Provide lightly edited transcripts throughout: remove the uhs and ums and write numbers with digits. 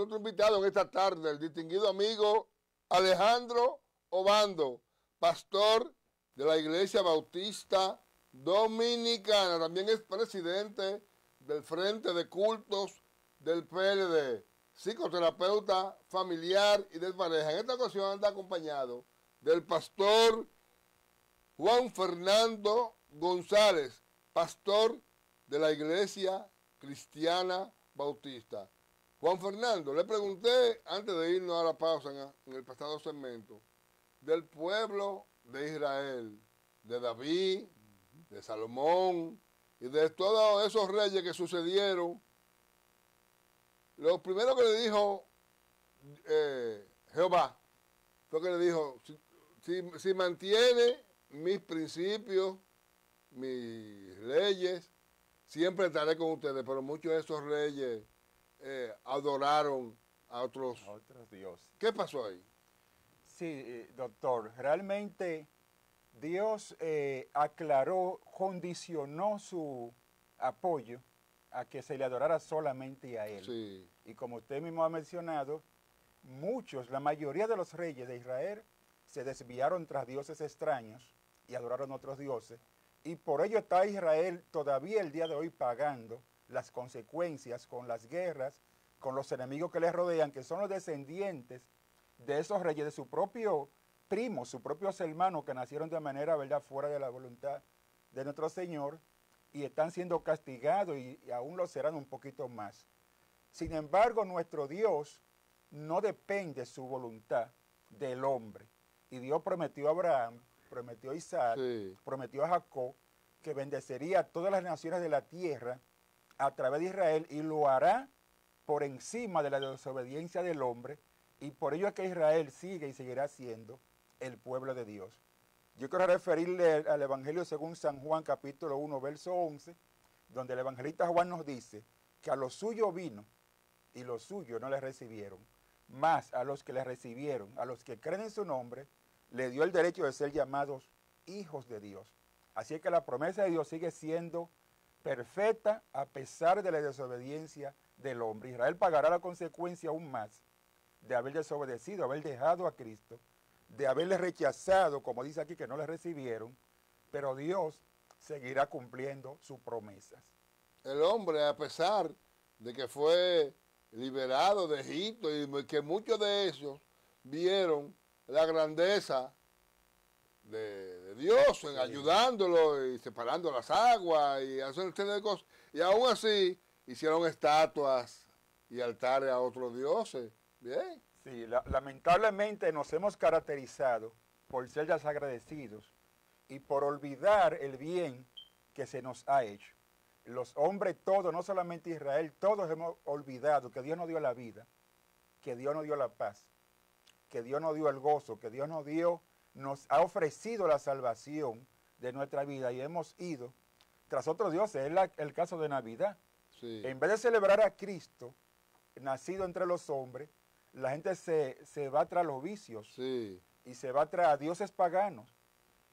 nuestro invitado en esta tarde, el distinguido amigo Alejandro Obando, pastor de la Iglesia Bautista Dominicana. También es presidente del Frente de Cultos del PLD, psicoterapeuta familiar y de pareja. En esta ocasión anda acompañado del pastor Juan Fernando González, pastor de la Iglesia Cristiana Bautista. Juan Fernando, le pregunté antes de irnos a la pausa en el pasado segmento del pueblo de Israel, de David, de Salomón y de todos esos reyes que sucedieron. Lo primero que le dijo Jehová fue que le dijo, si mantiene mis principios, mis leyes, siempre estaré con ustedes. Pero muchos de esos reyes adoraron a otros dioses. ¿Qué pasó ahí? Sí, doctor, realmente Dios aclaró, condicionó su apoyo a que se le adorara solamente a Él. Sí. Y como usted mismo ha mencionado, la mayoría de los reyes de Israel se desviaron tras dioses extraños y adoraron otros dioses. Y por ello está Israel todavía el día de hoy pagando las consecuencias con las guerras, con los enemigos que les rodean, que son los descendientes de esos reyes, de su propio primo, sus propios hermanos que nacieron de manera, ¿verdad?, fuera de la voluntad de nuestro Señor, y están siendo castigados y aún lo serán un poquito más. Sin embargo, nuestro Dios no depende su voluntad del hombre. Y Dios prometió a Abraham, prometió a Isaac, sí, prometió a Jacob que bendecería a todas las naciones de la tierra a través de Israel, y lo hará por encima de la desobediencia del hombre, y por ello es que Israel sigue y seguirá siendo el pueblo de Dios. Yo quiero referirle al Evangelio según San Juan, capítulo 1, verso 11, donde el evangelista Juan nos dice que a los suyos vino y los suyos no le recibieron, mas a los que le recibieron, a los que creen en su nombre, le dio el derecho de ser llamados hijos de Dios. Así es que la promesa de Dios sigue siendo perfecta a pesar de la desobediencia del hombre. Israel pagará la consecuencia aún más de haber desobedecido, haber dejado a Cristo, de haberle rechazado, como dice aquí, que no le recibieron, pero Dios seguirá cumpliendo sus promesas. El hombre, a pesar de que fue liberado de Egipto y que muchos de ellos vieron la grandeza de Dios en ayudándolo y separando las aguas y haciendo una serie de cosas, y aún así hicieron estatuas y altares a otros dioses. Bien. Sí, lamentablemente nos hemos caracterizado por ser desagradecidos y por olvidar el bien que se nos ha hecho. Los hombres todos, no solamente Israel, todos hemos olvidado que Dios nos dio la vida, que Dios nos dio la paz, que Dios nos dio el gozo, que Dios nos ha ofrecido la salvación de nuestra vida, y hemos ido tras otros dioses. Es el caso de Navidad. Sí. En vez de celebrar a Cristo, nacido entre los hombres, la gente se va tras los vicios, sí, y se va tras dioses paganos.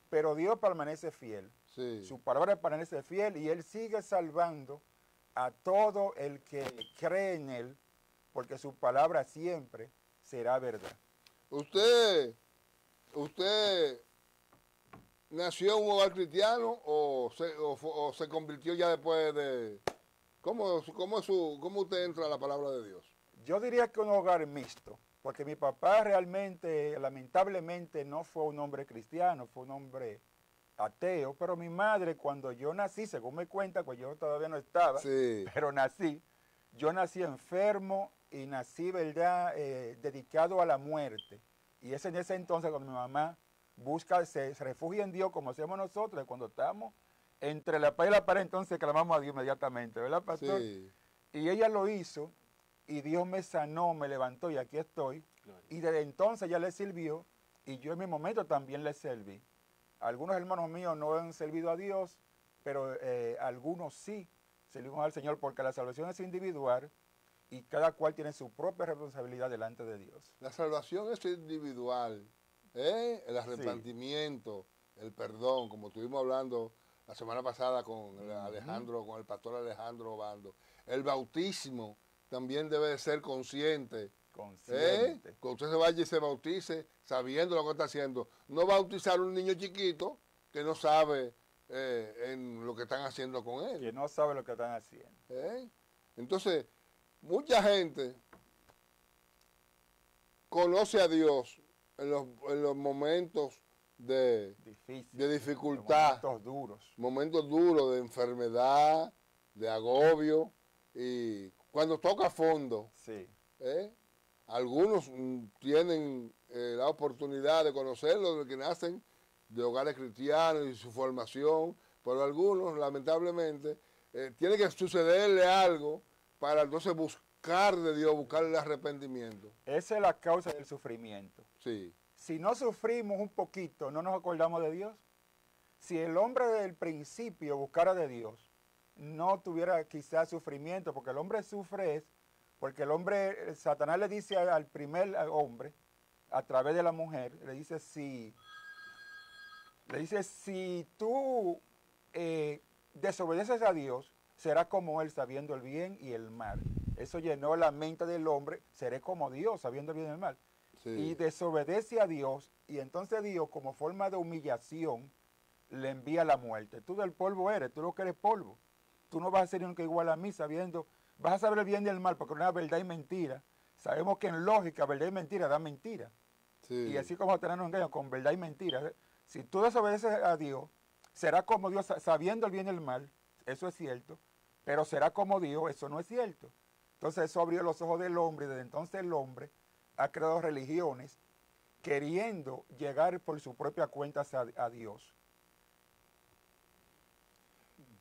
Pero Dios permanece fiel. sí. Su palabra permanece fiel, y Él sigue salvando a todo el que cree en Él, porque su palabra siempre será verdad. ¿Usted nació en un hogar cristiano o se convirtió ya después de... ¿Cómo usted entra a la palabra de Dios? Yo diría que un hogar mixto, porque mi papá realmente, lamentablemente, no fue un hombre cristiano, fue un hombre ateo, pero mi madre, cuando yo nací, según me cuenta, pues yo todavía no estaba, sí, pero yo nací enfermo y nací, ¿verdad?, dedicado a la muerte. Y es en ese entonces cuando mi mamá se refugia en Dios, como hacemos nosotros, cuando estamos entre la pared y la pared, entonces clamamos a Dios inmediatamente, ¿verdad, pastor? sí. Y ella lo hizo, y Dios me sanó, me levantó, y aquí estoy. Gloria. Y desde entonces ella le sirvió, y yo en mi momento también le serví. Algunos hermanos míos no han servido a Dios, pero algunos sí servimos al Señor, porque la salvación es individual y cada cual tiene su propia responsabilidad delante de Dios. La salvación es individual, el arrepentimiento, sí, el perdón, como estuvimos hablando la semana pasada con Alejandro, con el pastor Alejandro Obando. El bautismo también debe de ser consciente. Consciente. Que usted se vaya y se bautice sabiendo lo que está haciendo. No bautizar a un niño chiquito que no sabe en lo que están haciendo con él. Que no sabe lo que están haciendo. Entonces, mucha gente conoce a Dios en los momentos de dificultad, momentos duros, de enfermedad, de agobio, y cuando toca fondo, sí. Algunos tienen la oportunidad de conocerlo, de que nacen de hogares cristianos y su formación, pero algunos, lamentablemente, tiene que sucederle algo para entonces buscar de Dios, buscar el arrepentimiento. Esa es la causa del sufrimiento. Sí. Si no sufrimos un poquito, no nos acordamos de Dios. Si el hombre del principio buscara de Dios, no tuviera quizás sufrimiento, porque el hombre sufre es porque el hombre, Satanás le dice al primer hombre, a través de la mujer, le dice, si tú desobedeces a Dios, serás como Él sabiendo el bien y el mal. Eso llenó la mente del hombre, seré como Dios sabiendo el bien y el mal. Sí. Y desobedece a Dios, y entonces Dios, como forma de humillación, le envía la muerte. Tú del polvo eres, tú lo que eres polvo. Tú no vas a ser nunca igual a mí sabiendo, vas a saber el bien y el mal, porque una verdad y mentira. Sabemos que en lógica, verdad y mentira da mentira. Sí. Y así como tenemos engaño con verdad y mentira. Si tú desobedeces a Dios, será como Dios sabiendo el bien y el mal, eso es cierto, pero será como Dios, eso no es cierto. Entonces eso abrió los ojos del hombre, y desde entonces el hombre ha creado religiones queriendo llegar por su propia cuenta a Dios.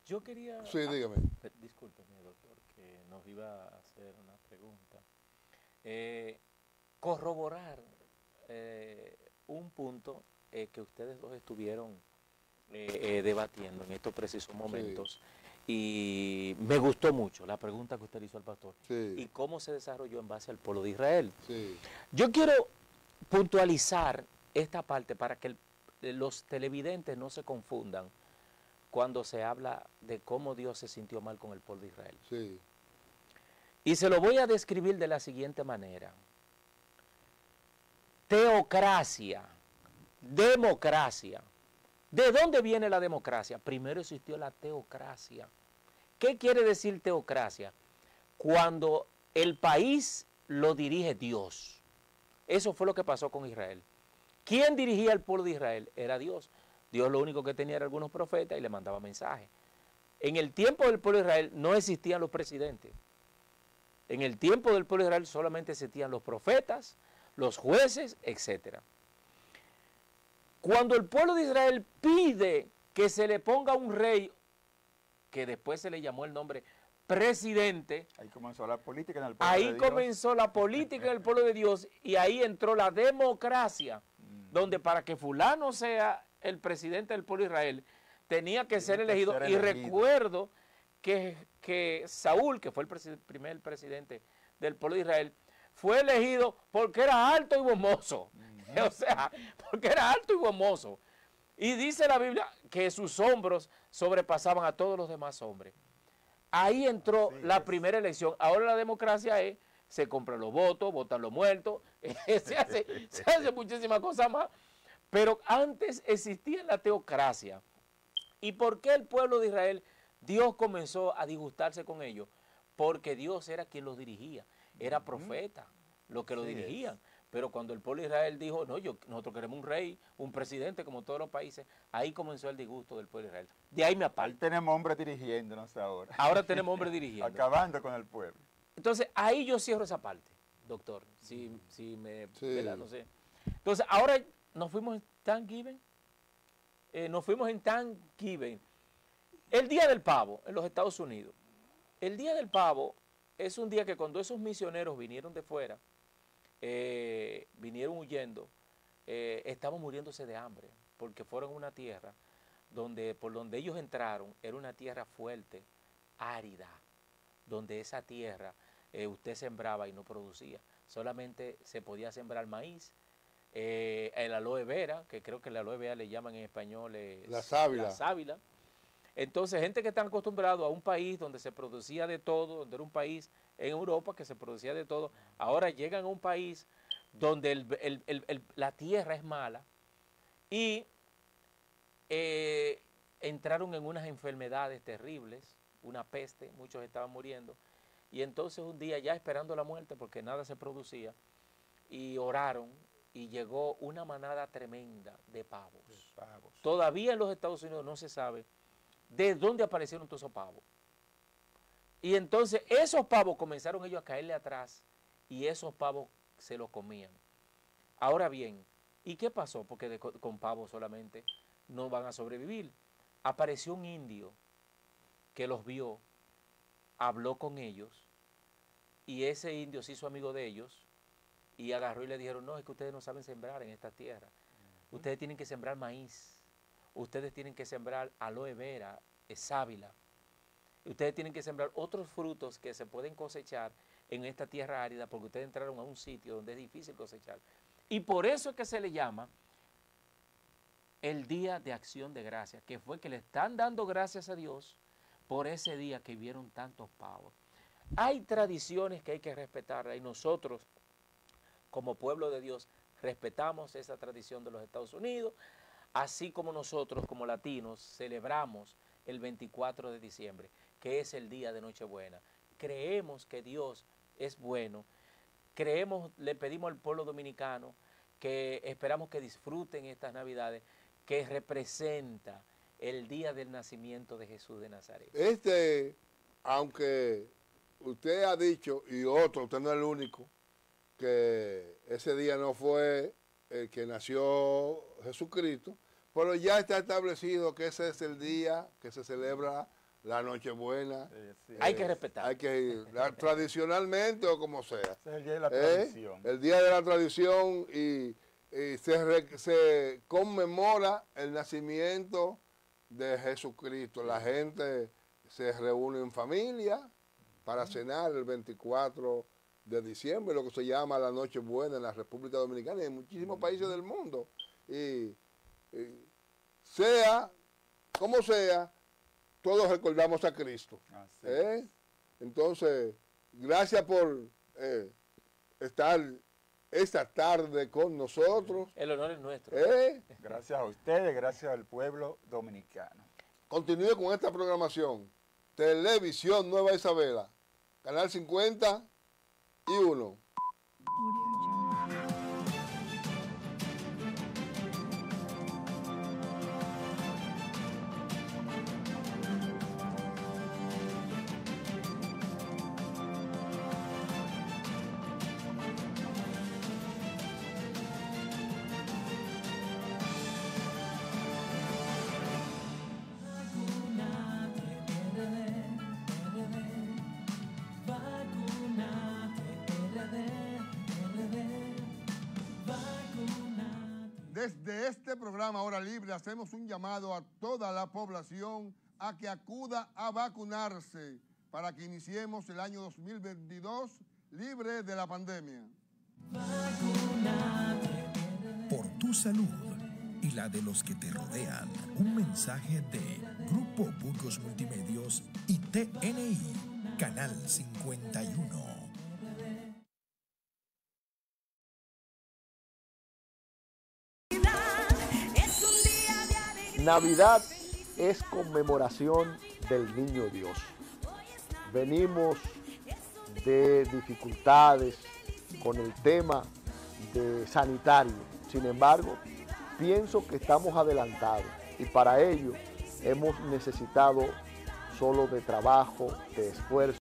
Yo quería... Sí, dígame. Discúlpeme, doctor, que nos iba a hacer una pregunta. Corroborar un punto que ustedes dos estuvieron debatiendo en estos precisos momentos. Sí. Y me gustó mucho la pregunta que usted hizo al pastor. Sí. Y cómo se desarrolló en base al pueblo de Israel. Sí. Yo quiero puntualizar esta parte para que los televidentes no se confundan cuando se habla de cómo Dios se sintió mal con el pueblo de Israel. Sí. Y se lo voy a describir de la siguiente manera. Teocracia, democracia. ¿De dónde viene la democracia? Primero existió la teocracia. ¿Qué quiere decir teocracia? Cuando el país lo dirige Dios. Eso fue lo que pasó con Israel. ¿Quién dirigía al pueblo de Israel? Era Dios. Dios lo único que tenía era algunos profetas y le mandaba mensajes. En el tiempo del pueblo de Israel no existían los presidentes. En el tiempo del pueblo de Israel solamente existían los profetas, los jueces, etc. Cuando el pueblo de Israel pide que se le ponga un rey, que después se le llamó el nombre presidente, ahí comenzó la política en el pueblo de Dios. Ahí comenzó la política en el pueblo de Dios y ahí entró la democracia, donde para que fulano sea el presidente del pueblo de Israel, tenía que ser elegido. Y recuerdo que Saúl, que fue el primer presidente del pueblo de Israel, fue elegido porque era alto y hermoso. O sea, porque era alto y hermoso. Y dice la Biblia que sus hombros sobrepasaban a todos los demás hombres. Ahí entró la primera elección. Ahora la democracia es, se compran los votos, votan los muertos, se hace muchísimas cosas más. Pero antes existía la teocracia. ¿Y por qué el pueblo de Israel, Dios comenzó a disgustarse con ellos? Porque Dios era quien los dirigía, era profeta los que lo dirigían. Pero cuando el pueblo de Israel dijo, no, nosotros queremos un rey, un presidente como todos los países, ahí comenzó el disgusto del pueblo de Israel. De ahí me aparto. Ahí tenemos hombres dirigiéndonos ahora. Ahora tenemos hombres dirigiendo. Acabando con el pueblo. Entonces, ahí yo cierro esa parte, doctor, si me... ¿verdad? No sé. Entonces, ahora nos fuimos en Thanksgiving. El Día del Pavo en los Estados Unidos. El Día del Pavo es un día que cuando esos misioneros vinieron de fuera, vinieron huyendo, estaban muriéndose de hambre, porque fueron a una tierra por donde ellos entraron, era una tierra fuerte, árida, donde esa tierra usted sembraba y no producía, solamente se podía sembrar maíz, el aloe vera, que creo que el aloe vera le llaman en español la sábila. La sábila. Entonces, gente que está acostumbrado a un país donde se producía de todo, donde era un país en Europa que se producía de todo, ahora llegan a un país donde la tierra es mala y entraron en unas enfermedades terribles, una peste, muchos estaban muriendo, y entonces un día ya esperando la muerte porque nada se producía, y oraron y llegó una manada tremenda de pavos. Todavía en los Estados Unidos no se sabe de dónde aparecieron todos esos pavos. Y entonces esos pavos comenzaron ellos a caerle atrás y esos pavos se los comían. Ahora bien, ¿y qué pasó? Porque con pavos solamente no van a sobrevivir. Apareció un indio que los vio, habló con ellos y ese indio se hizo amigo de ellos y agarró y le dijeron, no, es que ustedes no saben sembrar en esta tierra. Ustedes tienen que sembrar maíz. Ustedes tienen que sembrar aloe vera, sábila. Ustedes tienen que sembrar otros frutos que se pueden cosechar en esta tierra árida porque ustedes entraron a un sitio donde es difícil cosechar. Y por eso es que se le llama el Día de Acción de Gracias, que fue que le están dando gracias a Dios por ese día que vieron tantos pavos. Hay tradiciones que hay que respetar y nosotros, como pueblo de Dios, respetamos esa tradición de los Estados Unidos, así como nosotros, como latinos, celebramos el 24 de diciembre, que es el día de Nochebuena. Creemos que Dios es bueno, le pedimos al pueblo dominicano que esperamos que disfruten estas Navidades, que representa el día del nacimiento de Jesús de Nazaret. Aunque usted ha dicho, y otro, usted no es el único, que ese día no fue el que nació Jesucristo, pero ya está establecido que ese es el día que se celebra la Nochebuena. Hay que respetar. Hay que ir, tradicionalmente o como sea. Ese es el día de la tradición. El día de la tradición y se conmemora el nacimiento de Jesucristo. La gente se reúne en familia para cenar el 24 de diciembre, lo que se llama la Nochebuena en la República Dominicana y en muchísimos países del mundo. Y sea como sea, todos recordamos a Cristo. Entonces, gracias por estar esta tarde con nosotros. El honor es nuestro. Gracias a ustedes, gracias al pueblo dominicano. Continúe con esta programación. Televisión Nueva Isabela, Canal 51. Desde este programa Hora Libre hacemos un llamado a toda la población a que acuda a vacunarse para que iniciemos el año 2022 libre de la pandemia. Por tu salud y la de los que te rodean, un mensaje de Grupo Burgos Multimedios y TNI, Canal 51. Navidad es conmemoración del Niño Dios. Venimos de dificultades con el tema sanitario. Sin embargo, pienso que estamos adelantados y para ello hemos necesitado solo de trabajo, de esfuerzo.